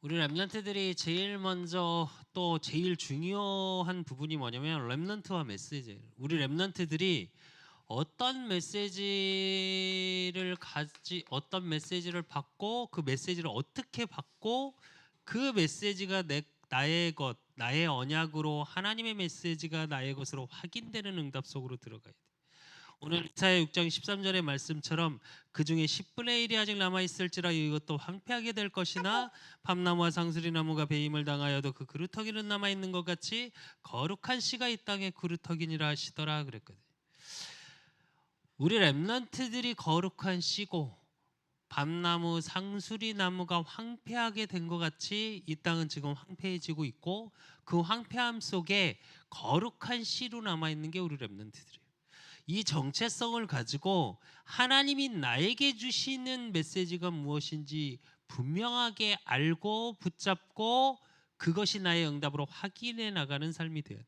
우리 랩런트들이 제일 먼저 또 제일 중요한 부분이 뭐냐면 랩런트와 메시지예요. 우리 랩런트들이 어떤 메시지를 받고 그 메시지를 어떻게 받고 그 메시지가 나의 것, 나의 언약으로 하나님의 메시지가 나의 것으로 확인되는 응답 속으로 들어가야 돼. 오늘 이사야 6장 13절의 말씀처럼 그 중에 10분의 1이 아직 남아 있을지라 이것도 황폐하게 될 것이나 밤나무와 상수리 나무가 배임을 당하여도 그 그루터기는 남아 있는 것 같이 거룩한 씨가 이 땅에 그루터기니라 하시더라 그랬거든. 우리 렘넌트들이 거룩한 씨고 밤나무 상수리 나무가 황폐하게 된 것 같이 이 땅은 지금 황폐해지고 있고 그 황폐함 속에 거룩한 씨로 남아 있는 게 우리 렘넌트들이에요. 이 정체성을 가지고 하나님이 나에게 주시는 메시지가 무엇인지 분명하게 알고 붙잡고 그것이 나의 응답으로 확인해 나가는 삶이 돼야 돼.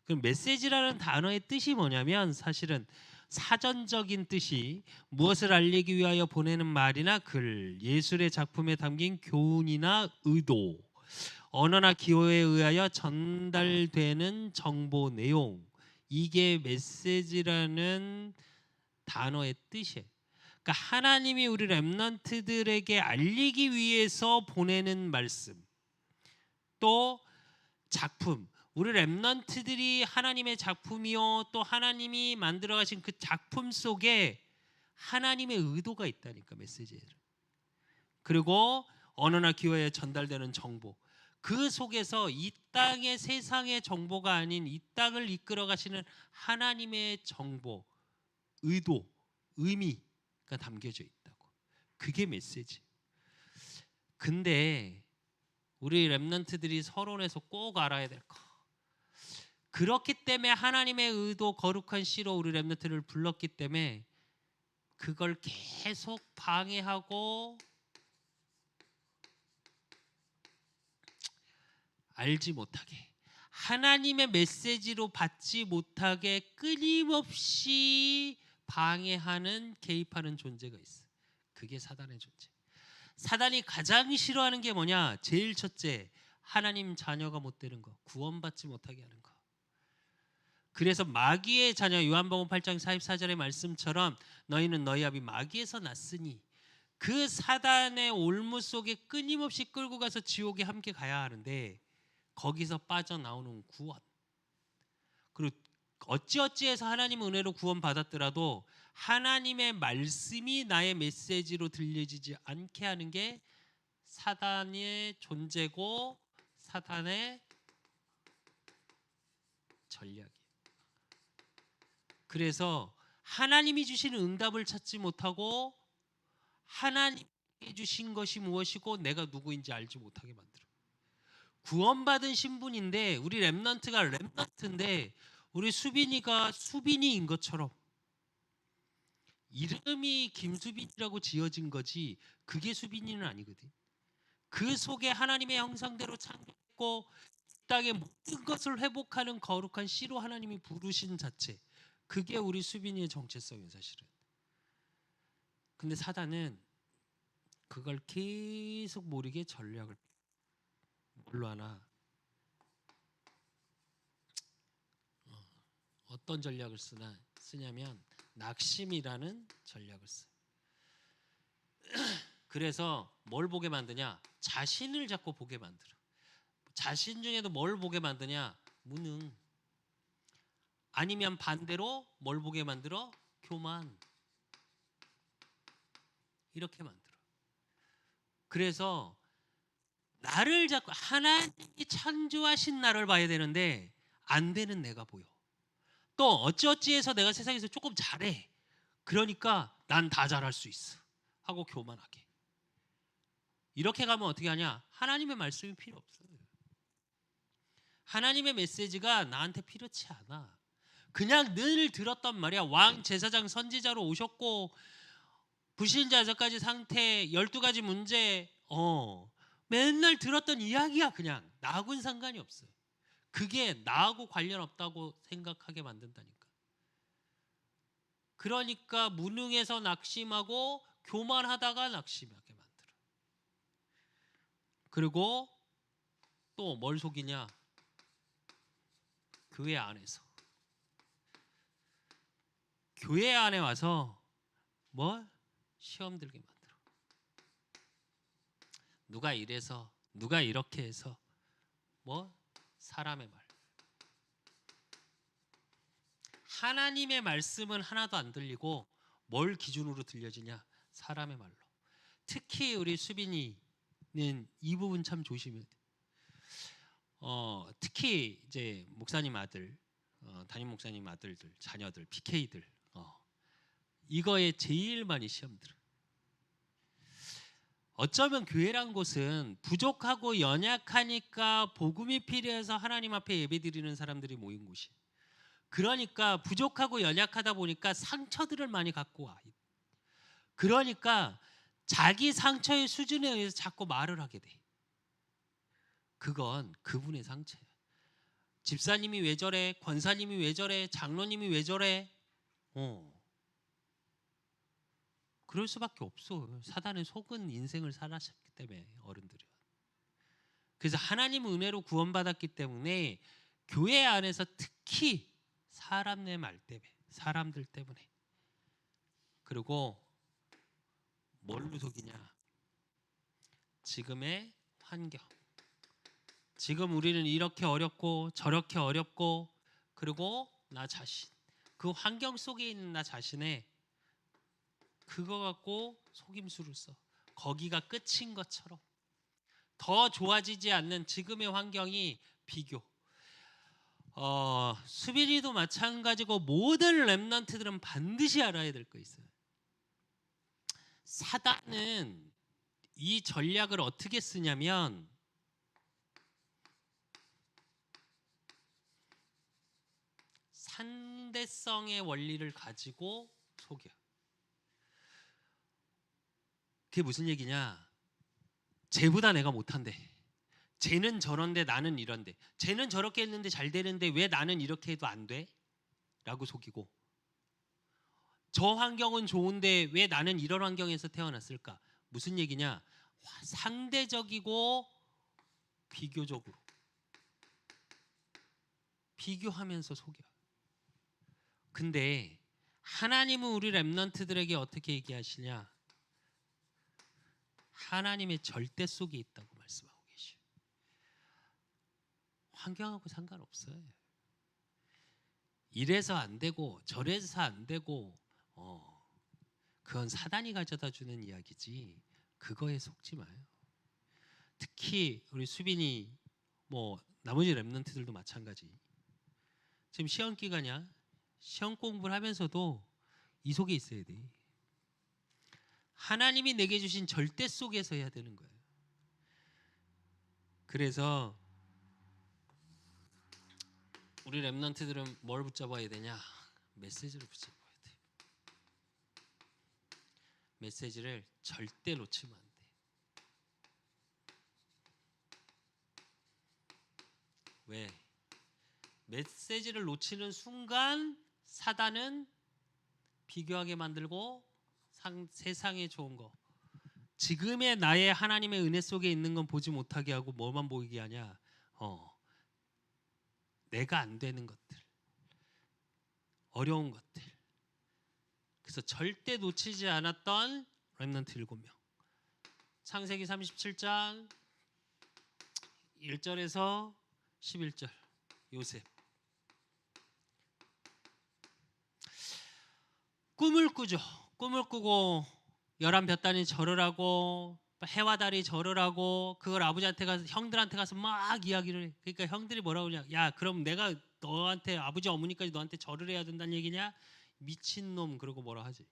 그럼 메시지라는 단어의 뜻이 뭐냐면 사실은 사전적인 뜻이 무엇을 알리기 위하여 보내는 말이나 글, 예술의 작품에 담긴 교훈이나 의도, 언어나 기호에 의하여 전달되는 정보 내용, 이게 메시지라는 단어의 뜻이에요. 그러니까 하나님이 우리 렘넌트들에게 알리기 위해서 보내는 말씀, 또 작품, 우리 렘넌트들이 하나님의 작품이요 또 하나님이 만들어 가신 그 작품 속에 하나님의 의도가 있다니까 메시지에. 그리고 언어나 기호에 전달되는 정보, 그 속에서 이 땅의 세상의 정보가 아닌 이 땅을 이끌어 가시는 하나님의 정보, 의도, 의미가 담겨져 있다고. 그게 메시지. 근데 우리 렘넌트들이 서론에서 꼭 알아야 될 거. 그렇기 때문에 하나님의 의도 거룩한 씨로 우리 렘넌트를 불렀기 때문에 그걸 계속 방해하고 알지 못하게, 하나님의 메시지로 받지 못하게 끊임없이 방해하는, 개입하는 존재가 있어. 그게 사단의 존재. 사단이 가장 싫어하는 게 뭐냐? 제일 첫째, 하나님 자녀가 못 되는 거, 구원받지 못하게 하는 거. 그래서 마귀의 자녀, 요한복음 8장 44절의 말씀처럼 너희는 너희 아비 마귀에서 났으니, 그 사단의 올무 속에 끊임없이 끌고 가서 지옥에 함께 가야 하는데 거기서 빠져나오는 구원, 그리고 어찌어찌해서 하나님 은혜로 구원받았더라도 하나님의 말씀이 나의 메시지로 들려지지 않게 하는 게 사단의 존재고 사단의 전략이에요. 그래서 하나님이 주신 응답을 찾지 못하고 하나님이 주신 것이 무엇이고 내가 누구인지 알지 못하게 만들어. 구원받은 신분인데, 우리 렘넌트가 렘넌트인데 우리 수빈이가 수빈이인 것처럼 이름이 김수빈이라고 지어진 거지 그게 수빈이는 아니거든. 그 속에 하나님의 형상대로 창조했고 땅의 모든 것을 회복하는 거룩한 씨로 하나님이 부르신 자체, 그게 우리 수빈이의 정체성이에요 사실은. 근데 사단은 그걸 계속 모르게 전략을, 뭘로 하나, 어떤 전략을 쓰냐면 낙심이라는 전략을 써. 그래서 뭘 보게 만드냐? 자신을 자꾸 보게 만들어. 자신 중에도 뭘 보게 만드냐? 무능. 아니면 반대로 뭘 보게 만들어? 교만. 이렇게 만들어. 그래서 나를 자꾸, 하나님이 창조하신 나를 봐야 되는데 안 되는 내가 보여. 또 어찌어찌해서 내가 세상에서 조금 잘해. 그러니까 난 다 잘할 수 있어 하고 교만하게. 이렇게 가면 어떻게 하냐? 하나님의 말씀이 필요 없어요. 하나님의 메시지가 나한테 필요치 않아. 그냥 늘 들었단 말이야. 왕, 제사장, 선지자로 오셨고 불신자까지 상태, 12가지 문제, 맨날 들었던 이야기야. 그냥 나하고는 상관이 없어요. 그게 나하고 관련 없다고 생각하게 만든다니까. 그러니까 무능해서 낙심하고 교만하다가 낙심하게 만들어. 그리고 또 뭘 속이냐? 교회 안에서. 교회 안에 와서 뭘? 시험 들게 만들어. 누가 이래서, 누가 이렇게 해서 뭐? 사람의 말. 하나님의 말씀은 하나도 안 들리고 뭘 기준으로 들려지냐? 사람의 말로. 특히 우리 수빈이는 이 부분 참 조심해야 돼. 특히 이제 목사님 아들, 담임 목사님 아들들, 자녀들, PK들, 이거에 제일 많이 시험 들어. 어쩌면 교회란 곳은 부족하고 연약하니까 복음이 필요해서 하나님 앞에 예배드리는 사람들이 모인 곳이. 그러니까 부족하고 연약하다 보니까 상처들을 많이 갖고 와. 그러니까 자기 상처의 수준에 의해서 자꾸 말을 하게 돼. 그건 그분의 상처야. 집사님이 왜 저래? 권사님이 왜 저래? 장로님이 왜 저래? 그럴 수밖에 없어. 사단의 속은 인생을 살았기 때문에 어른들은. 그래서 하나님 은혜로 구원받았기 때문에 교회 안에서 특히 사람의 말 때문에, 사람들 때문에. 그리고 뭘로 속이냐? 지금의 환경. 지금 우리는 이렇게 어렵고 저렇게 어렵고, 그리고 나 자신, 그 환경 속에 있는 나 자신의 그거 갖고 속임수를 써. 거기가 끝인 것처럼. 더 좋아지지 않는 지금의 환경이 비교. 수빈이도 마찬가지고 모든 렘넌트들은 반드시 알아야 될 거 있어요. 사단은 이 전략을 어떻게 쓰냐면 상대성의 원리를 가지고 속여. 그게 무슨 얘기냐? 쟤보다 내가 못한데, 쟤는 저런데 나는 이런데, 쟤는 저렇게 했는데 잘 되는데 왜 나는 이렇게 해도 안 돼? 라고 속이고, 저 환경은 좋은데 왜 나는 이런 환경에서 태어났을까? 무슨 얘기냐? 상대적이고 비교적으로 비교하면서 속여. 근데 하나님은 우리 렘넌트들에게 어떻게 얘기하시냐? 하나님의 절대 속에 있다고 말씀하고 계셔요. 환경하고 상관없어요. 이래서 안 되고 저래서 안 되고 그건 사단이 가져다 주는 이야기지 그거에 속지 마요. 특히 우리 수빈이 뭐 나머지 렘넌트들도 마찬가지. 지금 시험 기간이야. 시험 공부를 하면서도 이 속에 있어야 돼. 하나님이 내게 주신 절대 속에서 해야 되는 거예요. 그래서 우리 렘넌트들은 뭘 붙잡아야 되냐? 메시지를 붙잡아야 돼. 메시지를 절대 놓치면 안 돼. 왜? 메시지를 놓치는 순간 사단은 비교하게 만들고 세상에 좋은 거, 지금의 나의 하나님의 은혜 속에 있는 건 보지 못하게 하고 뭐만 보이게 하냐? 내가 안 되는 것들, 어려운 것들. 그래서 절대 놓치지 않았던 렘넌트 7명. 창세기 37장 1절에서 11절. 요셉. 꿈을 꾸죠. 꿈을 꾸고 11볕단이 절을 하고 해와 달이 절을 하고 그걸 아버지한테 가서 형들한테 가서 막 이야기를 해. 그러니까 형들이 뭐라고 그러냐? 야, 그럼 내가 너한테 아버지 어머니까지 너한테 절을 해야 된다는 얘기냐? 미친놈. 그러고 뭐라 하지.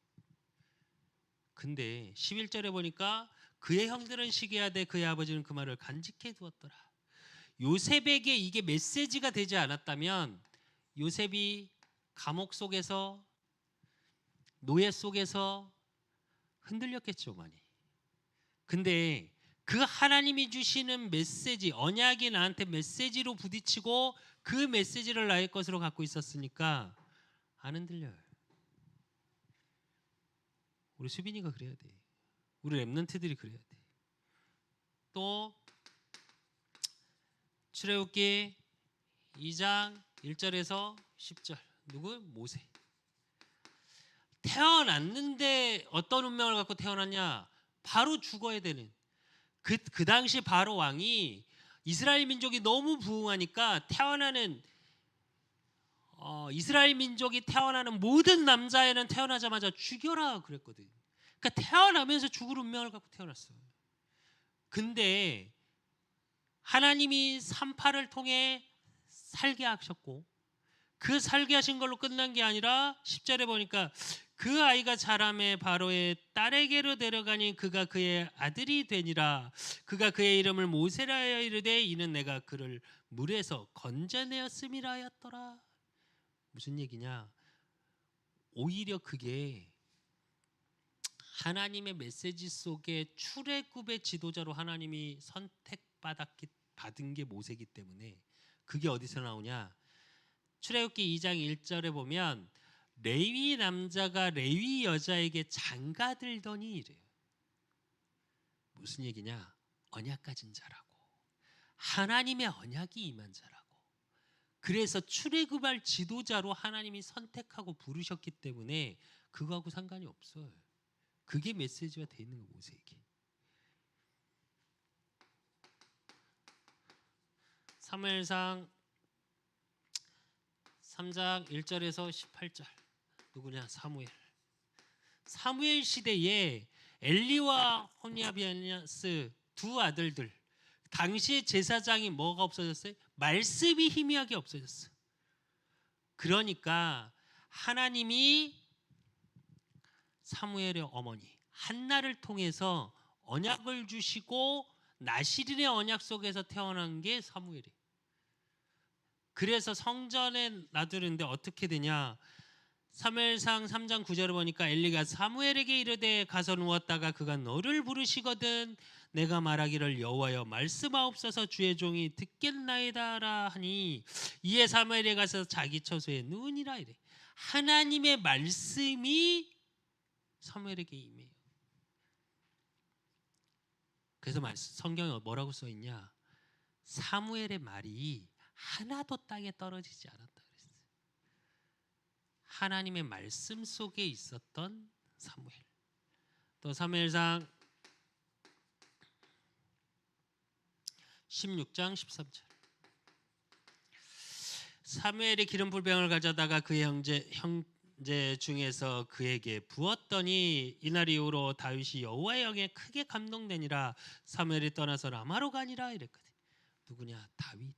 근데 11절에 보니까 그의 형들은 시기하되 그의 아버지는 그 말을 간직해 두었더라. 요셉에게 이게 메시지가 되지 않았다면 요셉이 감옥 속에서 노예 속에서 흔들렸겠죠, 많이. 근데 그 하나님이 주시는 메시지, 언약이 나한테 메시지로 부딪히고 그 메시지를 나의 것으로 갖고 있었으니까 안 흔들려요. 우리 수빈이가 그래야 돼. 우리 렘넌트들이 그래야 돼. 또 출애굽기 2장 1절에서 10절. 누구? 모세. 태어났는데 어떤 운명을 갖고 태어났냐? 바로 죽어야 되는. 그 당시 바로 왕이 이스라엘 민족이 너무 부흥하니까 이스라엘 민족이 태어나는 모든 남자애는 태어나자마자 죽여라 그랬거든. 그러니까 태어나면서 죽을 운명을 갖고 태어났어. 근데 하나님이 산파를 통해 살게 하셨고, 그 살게 하신 걸로 끝난 게 아니라 10절에 보니까 그 아이가 자라매 바로의 딸에게로 데려가니 그가 그의 아들이 되니라. 그가 그의 이름을 모세라 하여 이르되 이는 내가 그를 물에서 건져내었음이라 하였더라. 무슨 얘기냐? 오히려 그게 하나님의 메시지 속에 출애굽의 지도자로 하나님이 받은 게 모세이기 때문에. 그게 어디서 나오냐? 출애굽기 2장 1절에 보면 레위 남자가 레위 여자에게 장가들더니 이래요. 무슨 얘기냐? 언약 가진 자라고, 하나님의 언약이 임한 자라고. 그래서 출애굽할 지도자로 하나님이 선택하고 부르셨기 때문에 그거하고 상관이 없어요. 그게 메시지가 돼 있는 거 모세에게. 사무엘상 3장 1절에서 18절. 누구냐? 사무엘 시대에 엘리와 호니아비아스 두 아들들, 당시에 제사장이 뭐가 없어졌어요? 말씀이 희미하게 없어졌어. 그러니까 하나님이 사무엘의 어머니 한나를 통해서 언약을 주시고 나시린의 언약 속에서 태어난 게 사무엘이에요. 그래서 성전에 놔두는데 어떻게 되냐? 사무엘상 3장 9절을 보니까 엘리가 사무엘에게 이르되 가서 누웠다가 그가 너를 부르시거든 내가 말하기를 여호와여 말씀하옵소서 주의 종이 듣겠나이다라 하니 이에 사무엘이 가서 자기 처소에 누우니라 이래. 하나님의 말씀이 사무엘에게 임해요. 그래서 성경에 뭐라고 써 있냐? 사무엘의 말이 하나도 땅에 떨어지지 않았다 그랬어요. 하나님의 말씀 속에 있었던 사무엘. 또 사무엘상 16장 13절. 사무엘이 기름 불병을 가져다가 그의 형제 중에서 그에게 부었더니 이날 이후로 다윗이 여호와의 영에 크게 감동되니라. 사무엘이 떠나서 라마로 가니라 이랬거든. 누구냐? 다윗.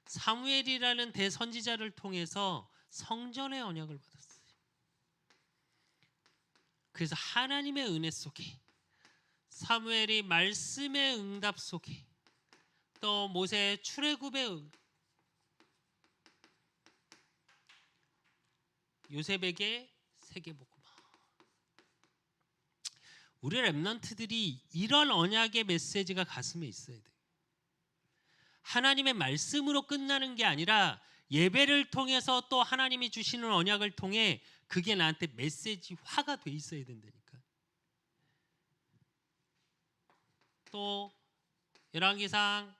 사무엘이라는 대선지자를 통해서 성전의 언약을 받았어요. 그래서 하나님의 은혜 속에, 사무엘이 말씀의 응답 속에, 또 모세의 출애굽의 요셉에게 세계복음화. 우리 렘넌트들이 이런 언약의 메시지가 가슴에 있어야 돼. 하나님의 말씀으로 끝나는 게 아니라 예배를 통해서 또 하나님이 주시는 언약을 통해 그게 나한테 메시지화가 돼 있어야 된다니까. 또 열왕기상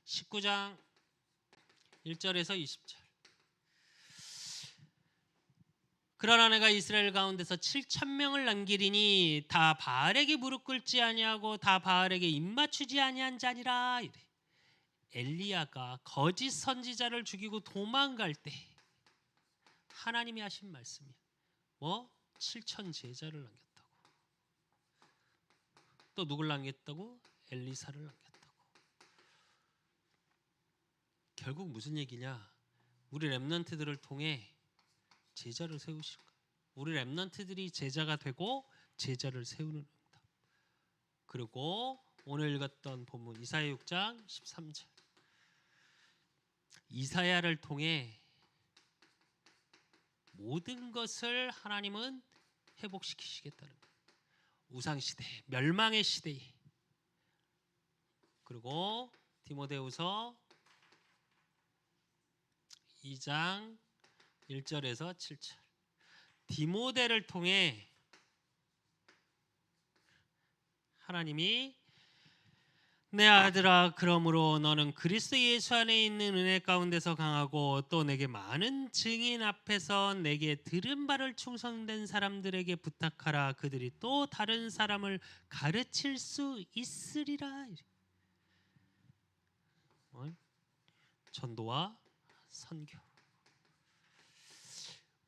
19장 1절에서 20절. 그러나 내가 이스라엘 가운데서 7,000명을 남기리니 다 바알에게 무릎 꿇지 아니하고 다 바알에게 입맞추지 아니한 자니라 이래. 엘리야가 거짓 선지자를 죽이고 도망갈 때 하나님이 하신 말씀이야. 뭐? 7,000 제자를 남겼다고. 또 누굴 남겼다고? 엘리사를 남겼다고. 결국 무슨 얘기냐? 우리 렘넌트들을 통해 제자를 세우실 거예요. 우리 렘넌트들이 제자가 되고 제자를 세우는 응답. 그리고 오늘 읽었던 본문 이사야 6장 13절. 이사야를 통해 모든 것을 하나님은 회복시키시겠다는 거예요. 우상시대, 멸망의 시대에. 그리고 디모데후서 2장 1절에서 7절. 디모데를 통해 하나님이 내 아들아, 그러므로 너는 그리스도 예수 안에 있는 은혜 가운데서 강하고 또 내게 많은 증인 앞에서 내게 들은 바를 충성된 사람들에게 부탁하라. 그들이 또 다른 사람을 가르칠 수 있으리라. 전도와 선교.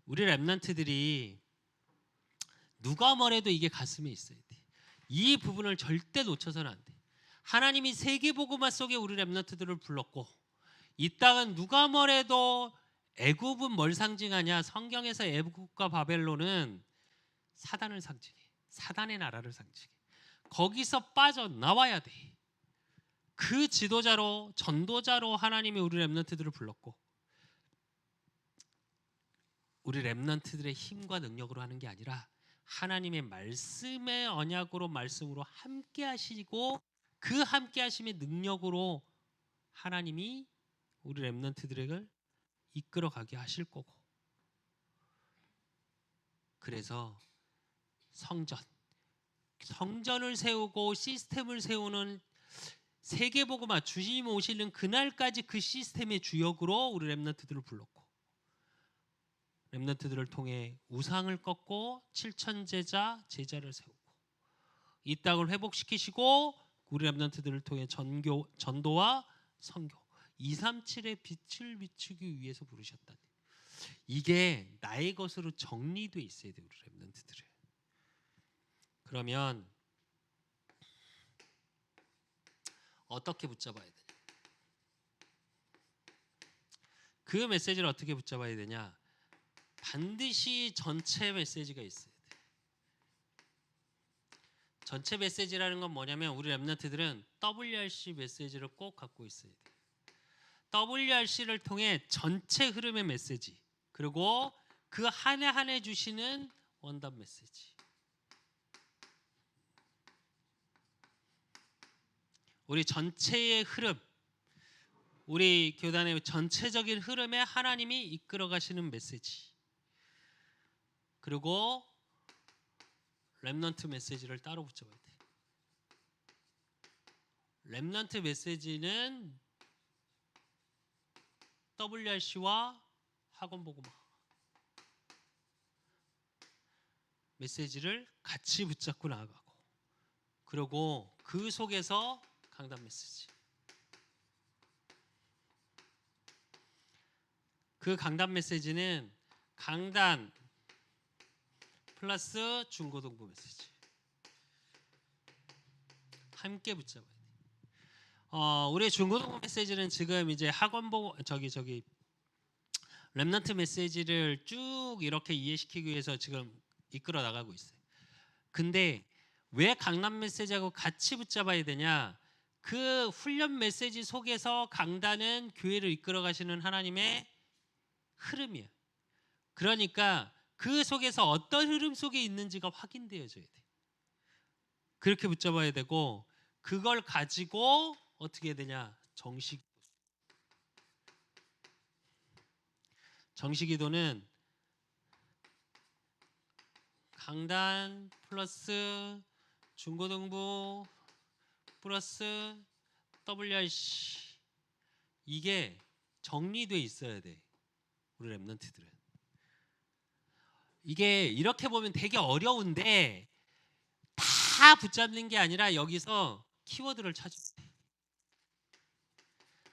우리 렘넌트들이 누가 뭐래도 이게 가슴에 있어야 돼. 이 부분을 절대 놓쳐서는 안 돼. 하나님이 세계복음화 속에 우리 렘넌트들을 불렀고, 이 땅은 누가 뭐래도 애굽은 뭘 상징하냐? 성경에서 애굽과 바벨론은 사단을 상징해. 사단의 나라를 상징해. 거기서 빠져나와야 돼. 그 지도자로, 전도자로 하나님이 우리 렘넌트들을 불렀고, 우리 렘넌트들의 힘과 능력으로 하는 게 아니라 하나님의 말씀의 언약으로, 말씀으로 함께 하시고, 그 함께 하심의 능력으로 하나님이 우리 렘넌트들을 이끌어 가게 하실 거고. 그래서 성전을 세우고 시스템을 세우는 세계복음화, 주님 오시는 그날까지 그 시스템의 주역으로 우리 렘넌트들을 불렀고, 렘넌트들을 통해 우상을 꺾고 7천 제자를 세우고, 이 땅을 회복시키시고 우리 렘넌트들을 통해 전도와 선교, 237의 빛을 비추기 위해서 부르셨다니. 이게 나의 것으로 정리돼 있어야 돼, 우리 렘넌트들은. 그러면 어떻게 붙잡아야 되냐? 그 메시지를 어떻게 붙잡아야 되냐? 반드시 전체 메시지가 있어야 돼. 전체 메시지라는 건 뭐냐면, 우리 렘넌트들은 WRC 메시지를 꼭 갖고 있어야 돼. WRC를 통해 전체 흐름의 메시지, 그리고 그 한 해 한 해 주시는 원단 메시지. 우리 전체의 흐름, 우리 교단의 전체적인 흐름에 하나님이 이끌어 가시는 메시지, 그리고 렘넌트 메시지를 따로 붙잡아야 돼. 렘넌트 메시지는 WRC와 학원복음화 메시지를 같이 붙잡고 나아가고, 그리고 그 속에서 강단 메시지, 그 강단 메시지는 강단 플러스 중고등부 메시지 함께 붙잡아야 돼. 우리 중고등부 메시지는 지금 이제 학원복 렘넌트 메시지를 쭉 이렇게 이해시키기 위해서 지금 이끌어 나가고 있어요. 근데 왜 강단 메시지하고 같이 붙잡아야 되냐? 그 훈련 메시지 속에서 강단은 교회를 이끌어 가시는 하나님의 흐름이에요. 그러니까 그 속에서 어떤 흐름 속에 있는지가 확인되어져야 돼. 그렇게 붙잡아야 되고, 그걸 가지고 어떻게 해야 되냐? 정식기도는 강단 플러스 중고등부 플러스 WRC, 이게 정리돼 있어야 돼, 우리 렘넌트들은. 이게 이렇게 보면 되게 어려운데 다 붙잡는 게 아니라 여기서 키워드를 찾으면 돼.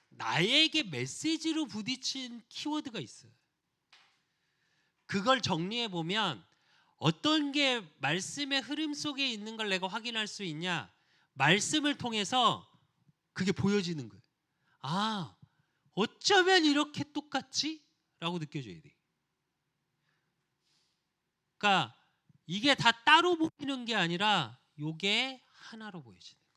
나에게 메시지로 부딪힌 키워드가 있어요. 그걸 정리해 보면 어떤 게 말씀의 흐름 속에 있는 걸 내가 확인할 수 있냐? 말씀을 통해서 그게 보여지는 거예요. 아, 어쩌면 이렇게 똑같지? 라고 느껴져야 돼. 그러니까 이게 다 따로 보이는 게 아니라 요게 하나로 보여지는 거예요.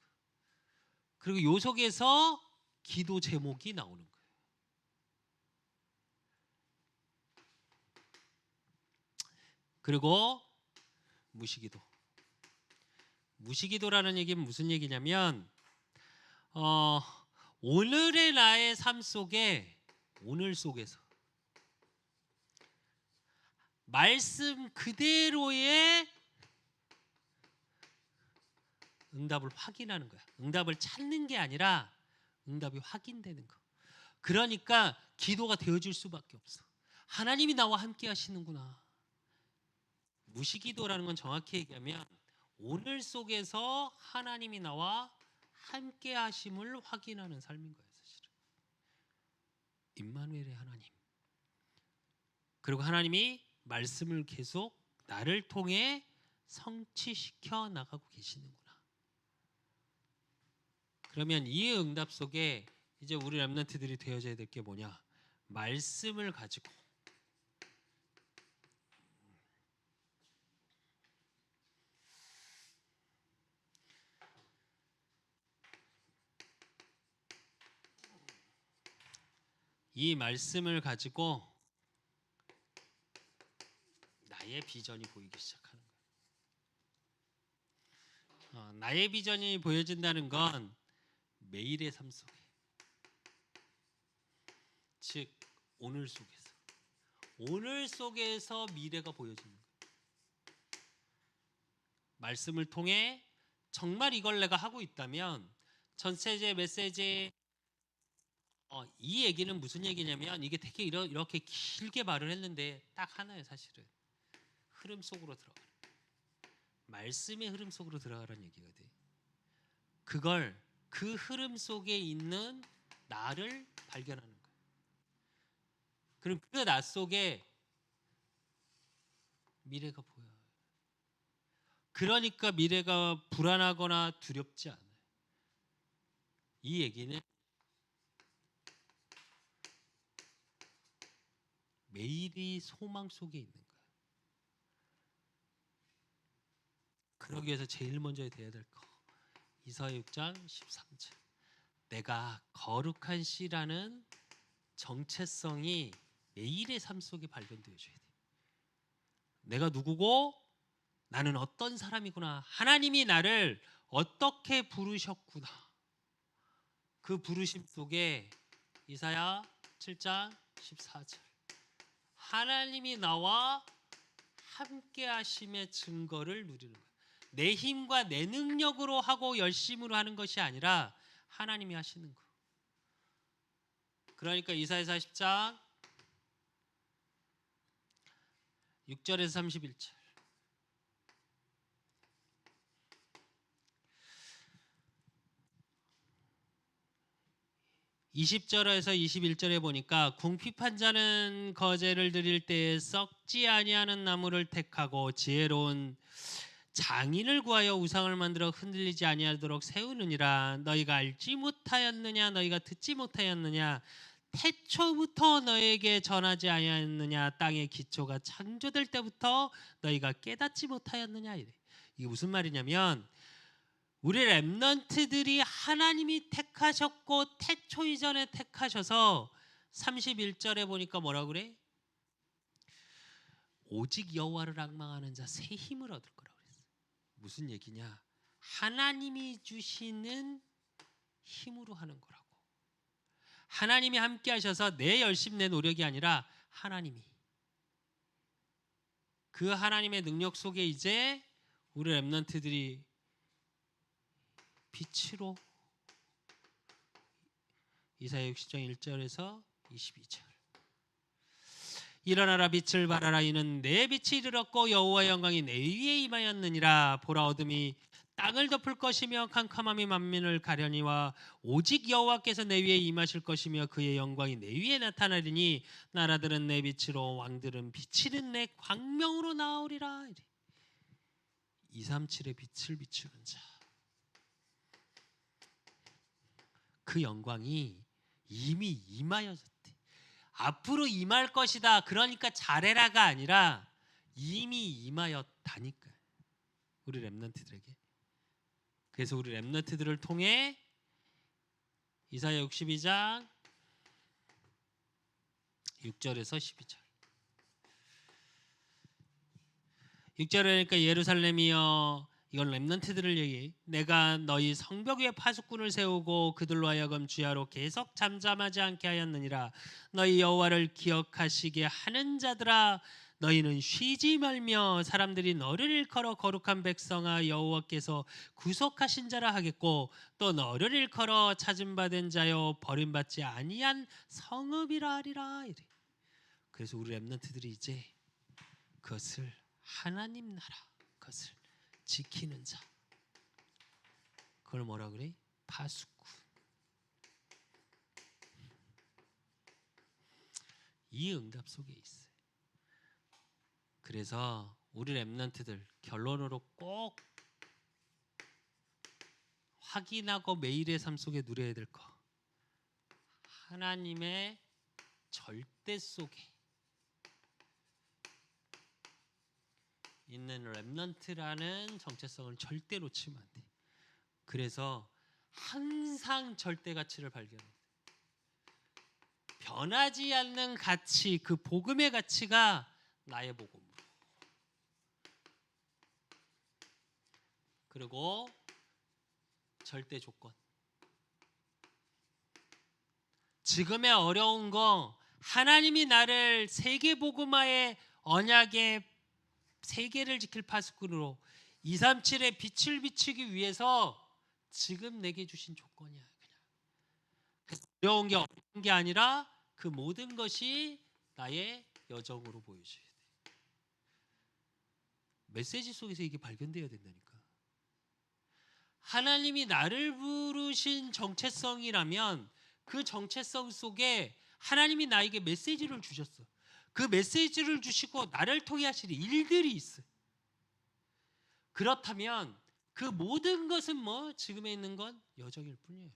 그리고 요 속에서 기도 제목이 나오는 거예요. 그리고 무시기도. 무시기도라는 얘기는 무슨 얘기냐면, 오늘의 나의 삶 속에, 오늘 속에서 말씀 그대로의 응답을 확인하는 거야. 응답을 찾는 게 아니라 응답이 확인되는 거. 그러니까 기도가 되어줄 수밖에 없어. 하나님이 나와 함께 하시는구나. 무시기도라는 건 정확히 얘기하면 오늘 속에서 하나님이 나와 함께 하심을 확인하는 삶인 거예요. 사실은 임마누엘의 하나님. 그리고 하나님이 말씀을 계속 나를 통해 성취시켜 나가고 계시는구나. 그러면 이 응답 속에 이제 우리 렘넌트들이 되어져야 될 게 뭐냐? 말씀을 가지고 이 말씀을 가지고 나의 비전이 보이기 시작하는 거예요. 나의 비전이 보여진다는 건 매일의 삶 속에, 즉 오늘 속에서 미래가 보여지는 거예요. 말씀을 통해 정말 이걸 내가 하고 있다면 전세제 메시지 이 얘기는 무슨 얘기냐면 이게 되게 이렇게 길게 말을 했는데 딱 하나예요. 사실은 흐름 속으로 들어가는, 말씀의 흐름 속으로 들어가라는 얘기거든. 그걸 그 흐름 속에 있는 나를 발견하는 거예요. 그럼 그 나 속에 미래가 보여요. 그러니까 미래가 불안하거나 두렵지 않아요. 이 얘기는 매일이 소망 속에 있는 거예요. 그러기 위해서 제일 먼저 돼야 될 거, 이사야 6장 13절. 내가 거룩한 씨라는 정체성이 매일의 삶 속에 발견되어줘야 돼. 내가 누구고 나는 어떤 사람이구나. 하나님이 나를 어떻게 부르셨구나. 그 부르심 속에 이사야 7장 14절. 하나님이 나와 함께 하심의 증거를 누리는 거예요. 내 힘과 내 능력으로 하고 열심으로 하는 것이 아니라 하나님이 하시는 거. 그러니까 이사야 40장 6절에서 31절. 20절에서 21절에 보니까 궁핍한 자는 거제를 드릴 때에 썩지 아니하는 나무를 택하고 지혜로운 장인을 구하여 우상을 만들어 흔들리지 아니하도록 세우느니라. 너희가 알지 못하였느냐? 너희가 듣지 못하였느냐? 태초부터 너에게 전하지 아니하였느냐? 땅의 기초가 창조될 때부터 너희가 깨닫지 못하였느냐? 이래. 이게 무슨 말이냐면 우리 렘넌트들이 하나님이 택하셨고 태초 이전에 택하셔서 31절에 보니까 뭐라고 그래? 오직 여호와를 앙망하는 자 새 힘을 얻을 거라고 그랬어. 무슨 얘기냐? 하나님이 주시는 힘으로 하는 거라고. 하나님이 함께 하셔서 내 열심 내 노력이 아니라 하나님이, 그 하나님의 능력 속에 이제 우리 렘넌트들이 빛으로, 이사야 60장 1절에서 22절. 일어나라 빛을 발하라. 이는 내 빛이 이르렀고 여호와의 영광이 내 위에 임하였느니라. 보라 어둠이 땅을 덮을 것이며 캄캄함이 만민을 가려니와 오직 여호와께서 내 위에 임하실 것이며 그의 영광이 내 위에 나타나리니 나라들은 내 빛으로 왕들은 비치는 내 광명으로 나오리라. 237의 빛을 비추는 자, 그 영광이 이미 임하였대. 앞으로 임할 것이다. 그러니까 잘해라가 아니라 이미 임하였다니까. 우리 렘넌트들에게. 그래서 우리 렘넌트들을 통해 이사야 62장 6절에서 12절. 6절에 그러니까 예루살렘이여, 이건 렘넌트들을 얘기해. 내가 너희 성벽 위에 파수꾼을 세우고 그들로 하여금 주야로 계속 잠잠하지 않게 하였느니라. 너희 여호와를 기억하시게 하는 자들아, 너희는 쉬지 말며 사람들이 너를 일컬어 거룩한 백성아 여호와께서 구속하신 자라 하겠고 또 너를 일컬어 찾음받은 자여 버림받지 아니한 성읍이라 하리라. 이래. 그래서 우리 렘넌트들이 이제 그것을 하나님 나라, 그것을 지키는 자, 그걸 뭐라 그래? 파수꾼. 이 응답 속에 있어요. 그래서 우리 렘넌트들 결론으로 꼭 확인하고 매일의 삶 속에 누려야 될 거, 하나님의 절대 속에 있는 렘넌트라는 정체성을 절대 놓치면 안 돼. 그래서 항상 절대 가치를 발견해. 변하지 않는 가치, 그 복음의 가치가 나의 복음으로. 그리고 절대 조건. 지금의 어려운 거, 하나님이 나를 세계 복음화의 언약의 세계를 지킬 파수꾼으로 237의 빛을 비추기 위해서 지금 내게 주신 조건이야. 그냥 어려운 게 어려운 게 아니라 그 모든 것이 나의 여정으로 보여줘야 돼. 메시지 속에서 이게 발견되어야 된다니까. 하나님이 나를 부르신 정체성이라면 그 정체성 속에 하나님이 나에게 메시지를 주셨어. 그 메시지를 주시고 나를 통해 하실 일들이 있어요. 그렇다면 그 모든 것은 뭐 지금에 있는 건 여정일 뿐이에요.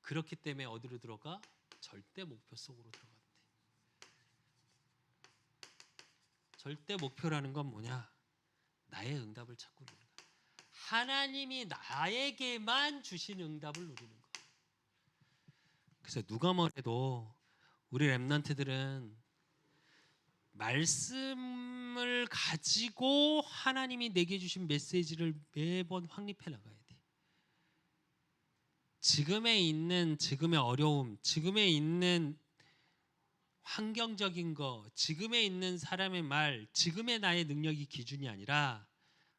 그렇기 때문에 어디로 들어가? 절대 목표 속으로 들어간대. 절대 목표라는 건 뭐냐? 나의 응답을 찾고 있는 거야. 하나님이 나에게만 주신 응답을 누리는 거야. 그래서 누가 뭐래도 우리 렘넌트들은 말씀을 가지고 하나님이 내게 주신 메시지를 매번 확립해 나가야 돼. 지금에 있는 지금의 어려움, 지금에 있는 환경적인 거, 지금에 있는 사람의 말, 지금의 나의 능력이 기준이 아니라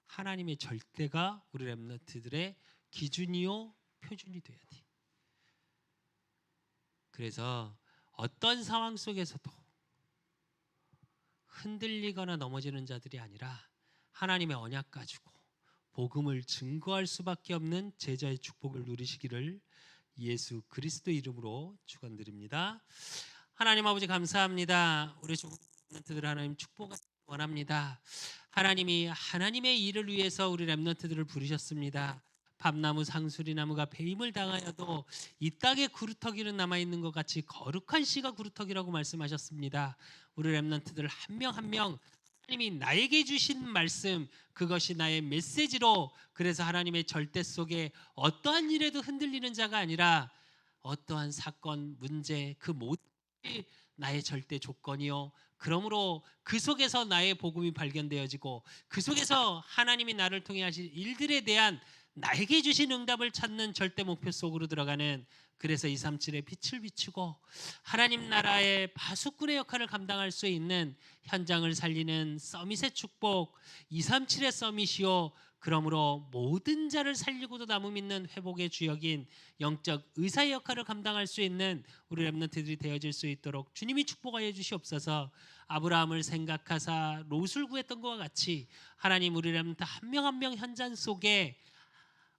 하나님의 절대가 우리 렘넌트들의 기준이요 표준이 돼야 돼. 그래서 어떤 상황 속에서도 흔들리거나 넘어지는 자들이 아니라 하나님의 언약 가지고 복음을 증거할 수밖에 없는 제자의 축복을 누리시기를 예수 그리스도 이름으로 축원드립니다. 하나님 아버지 감사합니다. 우리 렘넌트들 하나님 축복을 원합니다. 하나님이 하나님의 일을 위해서 우리 렘넌트들을 부르셨습니다. 밤나무 상수리나무가 배임을 당하여도 이 땅에 구루터기는 남아있는 것 같이 거룩한 씨가 구루터기라고 말씀하셨습니다. 우리 렘넌트들 한 명 한 명 하나님이 나에게 주신 말씀, 그것이 나의 메시지로, 그래서 하나님의 절대 속에 어떠한 일에도 흔들리는 자가 아니라 어떠한 사건, 문제, 그 모든 나의 절대 조건이요. 그러므로 그 속에서 나의 복음이 발견되어지고 그 속에서 하나님이 나를 통해 하실 일들에 대한 나에게 주신 응답을 찾는 절대 목표 속으로 들어가는, 그래서 237의 빛을 비추고 하나님 나라의 파수꾼의 역할을 감당할 수 있는 현장을 살리는 서밋의 축복, 237의 서밋이요. 그러므로 모든 자를 살리고도 남음 있는 회복의 주역인 영적 의사의 역할을 감당할 수 있는 우리 렘넌트들이 되어질 수 있도록 주님이 축복하여 주시옵소서. 아브라함을 생각하사 롯을 구했던 것과 같이 하나님 우리 렘넌트 한 명 한 명 현장 속에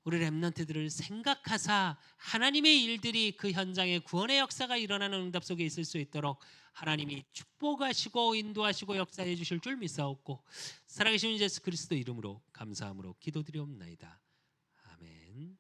우리 렘넌트들을 생각하사 하나님의 일들이 그 현장에 구원의 역사가 일어나는 응답 속에 있을 수 있도록 하나님이 축복하시고 인도하시고 역사해 주실 줄 믿사옵고 살아계신 예수 그리스도 이름으로 감사함으로 기도드리옵나이다. 아멘.